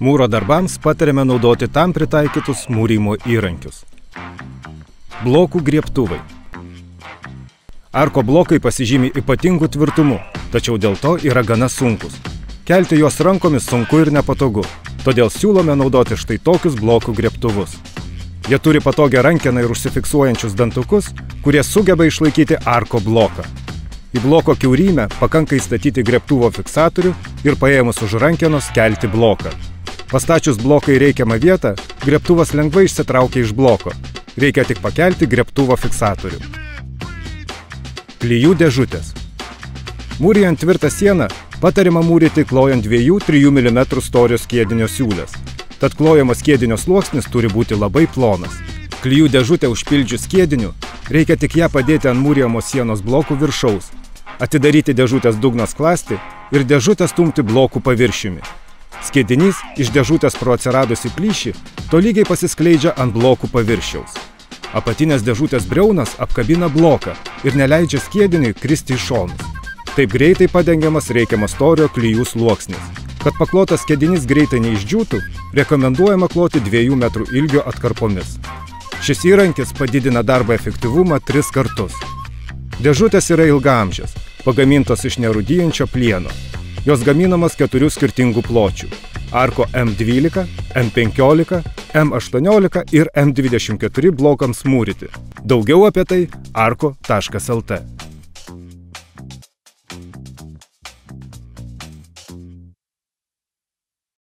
Mūro darbams patariame naudoti tam pritaikytus mūrimo įrankius. Blokų griebtuvai. Arko blokai pasižymi ypatingų tvirtumu, tačiau dėl to yra gana sunkus. Kelti juos rankomis sunku ir nepatogu, todėl siūlome naudoti štai tokius blokų griebtuvus. Jie turi patogią rankeną ir užsifiksuojančius dantukus, kurie sugeba išlaikyti arko bloką. Į bloko kiaurymę pakanka įstatyti griebtuvo fiksatorių ir paėmus už rankenos kelti bloką. Pastačius bloką į reikiamą vietą, griebtuvas lengvai išsitraukia iš bloko. Reikia tik pakelti griebtuvo fiksatorių. Klijų dėžutės. Mūrijant tvirtą sieną patariama mūryti klojant 2–3 mm storio skiedinio siūlės. Tad klojamas skiedinio sluoksnis turi būti labai plonas. Klijų dėžutę užpildžius skiediniu, reikia tik ją padėti ant mūrijamos sienos blokų viršaus, atidaryti dėžutės dugno skląstį ir dėžutę stumti blokų paviršiumi. Skiedinys iš dėžutės pro atsiradusi plyšį tolygiai pasiskleidžia ant blokų paviršiaus. Apatinės dėžutės briaunas apkabina bloką ir neleidžia skiediniui kristi į šonus. Taip greitai padengiamas reikiamo storio klijų sluoksnis. Kad paklotas skiedinys greitai neišdžiūtų, rekomenduojama kloti 2 metrų ilgio atkarpomis. Šis įrankis padidina darbo efektyvumą 3 kartus. Dėžutės yra ilgaamžės, pagamintos iš nerūdijančio plieno. Jos gaminamos 4 skirtingų pločių – Arko M12, M15, M18 ir M24 blokams mūryti. Daugiau apie tai arko.lt.